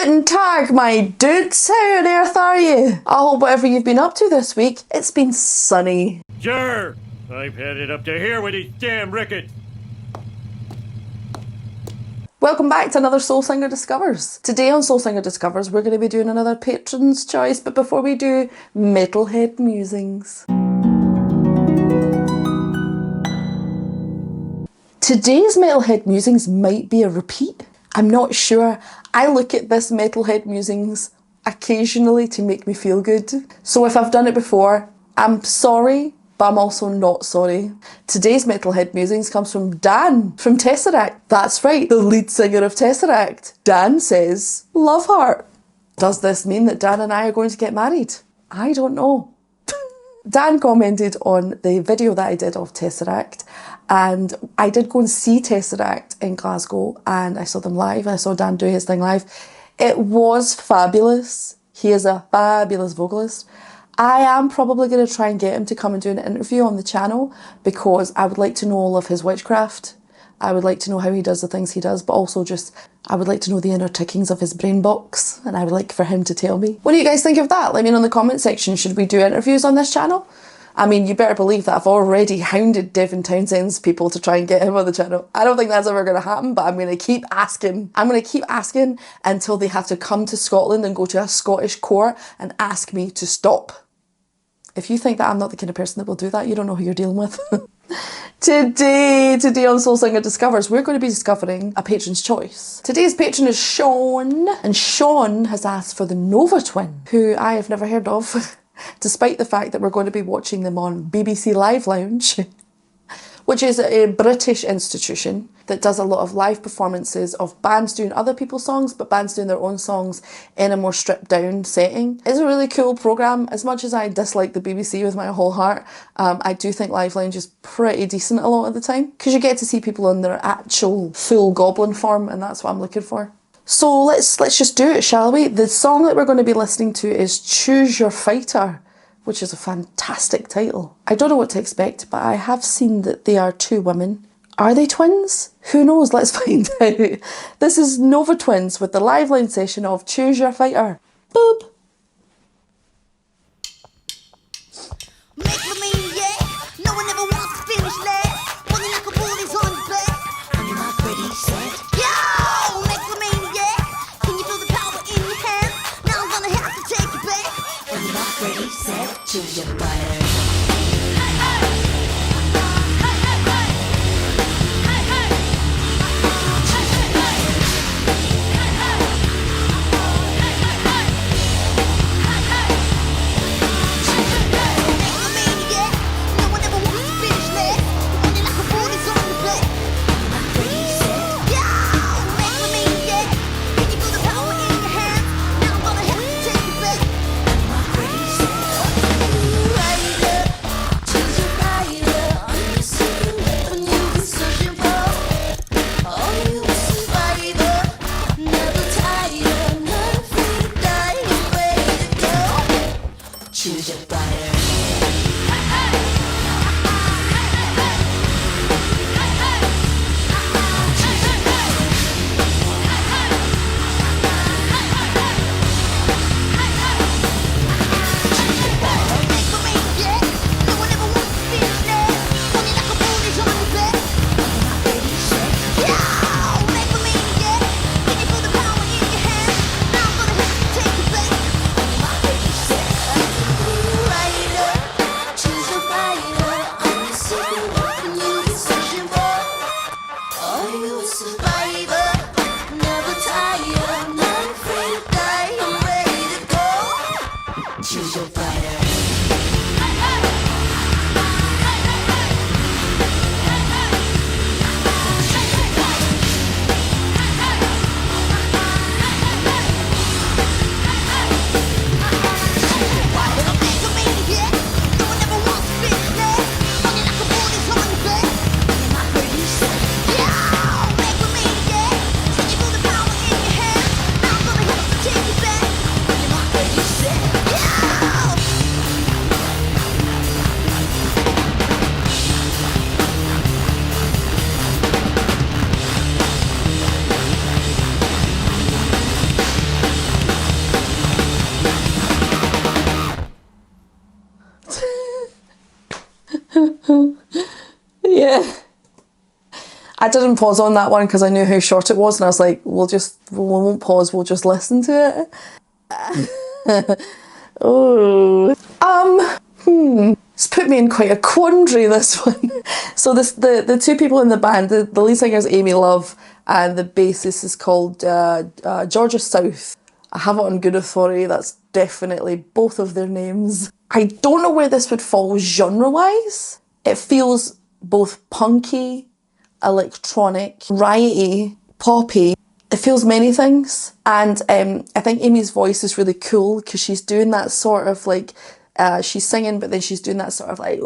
Guten Tag, my dudes. How on earth are you? I hope whatever you've been up to this week, it's been sunny. Sure, I've had it up to here with these damn rickets. Welcome back to another Soul Singer Discovers. Today on Soul Singer Discovers, we're going to be doing another Patron's Choice, but before we do, Metalhead Musings. Today's Metalhead Musings might be a repeat. I'm not sure. I look at this Metalhead Musings occasionally to make me feel good. So if I've done it before, I'm sorry, but I'm also not sorry. Today's Metalhead Musings comes from Dan from Tesseract. That's right, the lead singer of Tesseract. Dan says, "Love heart." Does this mean that Dan and I are going to get married? I don't know. Dan commented on the video that I did of Tesseract, and I did go and see Tesseract in Glasgow, and I saw them live, and I saw Dan do his thing live. It was fabulous. He is a fabulous vocalist. I am probably going to try and get him to come and do an interview on the channel because I would like to know all of his witchcraft. I would like to know how he does the things he does, but also just, I would like to know the inner tickings of his brain box, and I would like for him to tell me. What do you guys think of that? Let me know in the comment section. Should we do interviews on this channel? I mean, you better believe that I've already hounded Devin Townsend's people to try and get him on the channel. I don't think that's ever going to happen, but I'm going to keep asking. I'm going to keep asking until they have to come to Scotland and go to a Scottish court and ask me to stop. If you think that I'm not the kind of person that will do that, you don't know who you're dealing with. Today on Soul Singer Discovers, we're going to be discovering a patron's choice. Today's patron is Sean, and Sean has asked for the Nova Twin, who I have never heard of, despite the fact that we're going to be watching them on BBC Live Lounge, which is a British institution that does a lot of live performances of bands doing other people's songs, but bands doing their own songs in a more stripped down setting. It's a really cool programme. As much as I dislike the BBC with my whole heart, I do think Live Lounge is pretty decent a lot of the time, because you get to see people in their actual full goblin form, and that's what I'm looking for. So let's just do it, shall we? The song that we're going to be listening to is Choose Your Fighter, which is a fantastic title. I don't know what to expect, but I have seen that they are two women. Are they twins? Who knows? Let's find out. This is Nova Twins with the live line session of Choose Your Fighter. Boop. No one ever wants to finish last. Running like a bull is on your back. On your mark, ready, set. Yo! Megalomaniac! Can you feel the power in your hand? Now I'm gonna have to take you back. On your mark, ready, set. Choose your fighter. I didn't pause on that one because I knew how short it was, and I was like, we won't pause, we'll just listen to it. Oh. It's put me in quite a quandary, this one. So the two people in the band, the lead singer is Amy Love, and the bassist is called Georgia South. I have it on good authority, that's definitely both of their names. I don't know where this would fall genre-wise. It feels both punky, electronic, riotty, poppy. It feels many things. And I think Amy's voice is really cool because she's doing that sort of like, she's singing, but then she's doing that sort of like,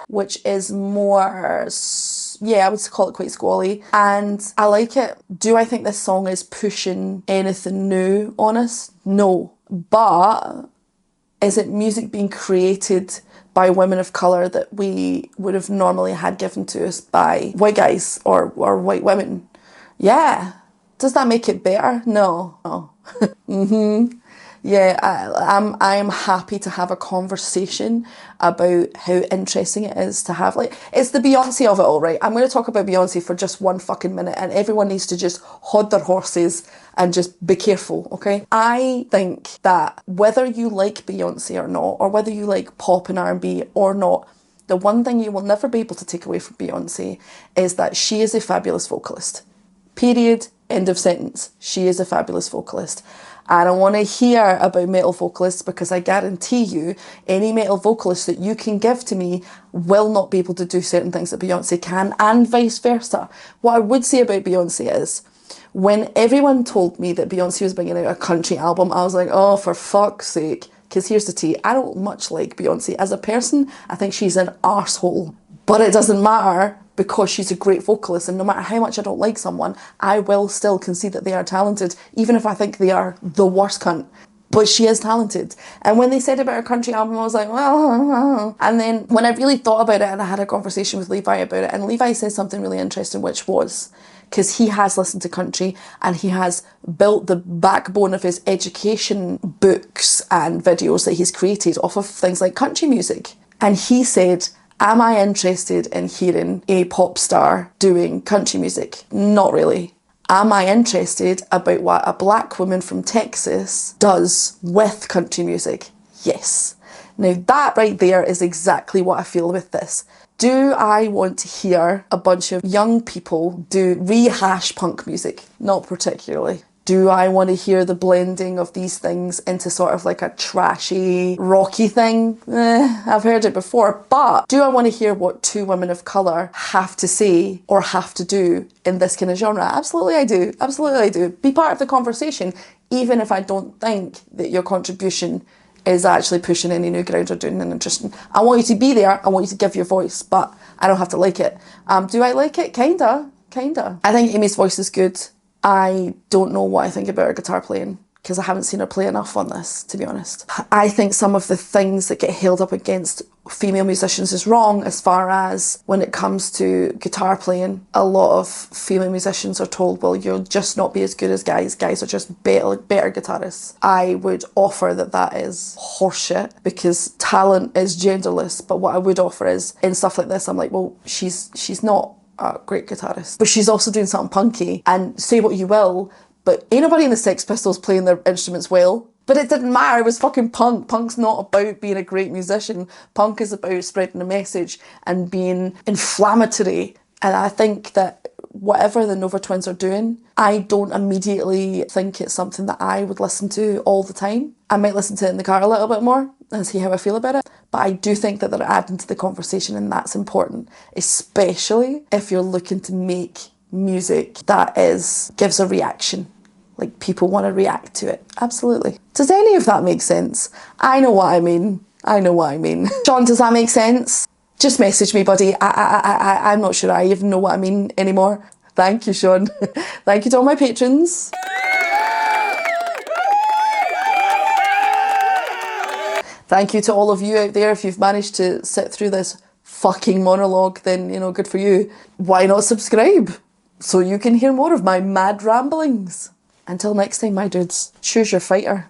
which is more, yeah, I would call it quite squally. And I like it. Do I think this song is pushing anything new on us? No. But is it music being created by women of colour that we would have normally had given to us by white guys or white women? Yeah. Does that make it better? No. Yeah, I'm happy to have a conversation about how interesting it is to have, like, it's the Beyonce of it all, right? I'm going to talk about Beyonce for just one fucking minute, and everyone needs to just hold their horses and just be careful, okay? I think that whether you like Beyonce or not, or whether you like pop and R&B or not, the one thing you will never be able to take away from Beyonce is that she is a fabulous vocalist. Period. End of sentence. She is a fabulous vocalist. And I want to hear about metal vocalists because I guarantee you any metal vocalist that you can give to me will not be able to do certain things that Beyonce can, and vice versa. What I would say about Beyonce is when everyone told me that Beyonce was bringing out a country album, I was like, oh, for fuck's sake. Because here's the tea, I don't much like Beyonce. As a person, I think she's an arsehole. But it doesn't matter because she's a great vocalist, and no matter how much I don't like someone, I will still concede that they are talented, even if I think they are the worst cunt. But she is talented. And when they said about her country album, I was like, well, and then when I really thought about it and I had a conversation with Levi about it, and Levi said something really interesting, which was, because he has listened to country and he has built the backbone of his education books and videos that he's created off of things like country music. And he said, am I interested in hearing a pop star doing country music? Not really. Am I interested about what a black woman from Texas does with country music? Yes. Now that right there is exactly what I feel with this. Do I want to hear a bunch of young people do rehash punk music? Not particularly. Do I want to hear the blending of these things into sort of like a trashy, rocky thing? I've heard it before. But do I want to hear what two women of colour have to say or have to do in this kind of genre? Absolutely I do. Absolutely I do. Be part of the conversation, even if I don't think that your contribution is actually pushing any new ground or doing anything interesting. I want you to be there. I want you to give your voice, but I don't have to like it. Do I like it? Kinda. I think Amy's voice is good. I don't know what I think about her guitar playing because I haven't seen her play enough on this, to be honest. I think some of the things that get held up against female musicians is wrong as far as when it comes to guitar playing. A lot of female musicians are told, well, you'll just not be as good as guys. Guys are just better guitarists. I would offer that is horseshit because talent is genderless. But what I would offer is, in stuff like this, I'm like, well, she's not a great guitarist, but she's also doing something punky, and say what you will, but ain't nobody in the Sex Pistols playing their instruments well. But it didn't matter, it was fucking punk. Punk's not about being a great musician. Punk is about spreading a message and being inflammatory. And I think that whatever the Nova Twins are doing, I don't immediately think it's something that I would listen to all the time. I might listen to it in the car a little bit more and see how I feel about it. But I do think that they're adding to the conversation, and that's important, especially if you're looking to make music that gives a reaction. Like, people want to react to it. Absolutely. Does any of that make sense? I know what I mean. Sean, does that make sense? Just message me, buddy. I'm not sure I even know what I mean anymore. Thank you, Sean. Thank you to all my patrons. Thank you to all of you out there. If you've managed to sit through this fucking monologue, then, good for you. Why not subscribe? So you can hear more of my mad ramblings. Until next time, my dudes, choose your fighter.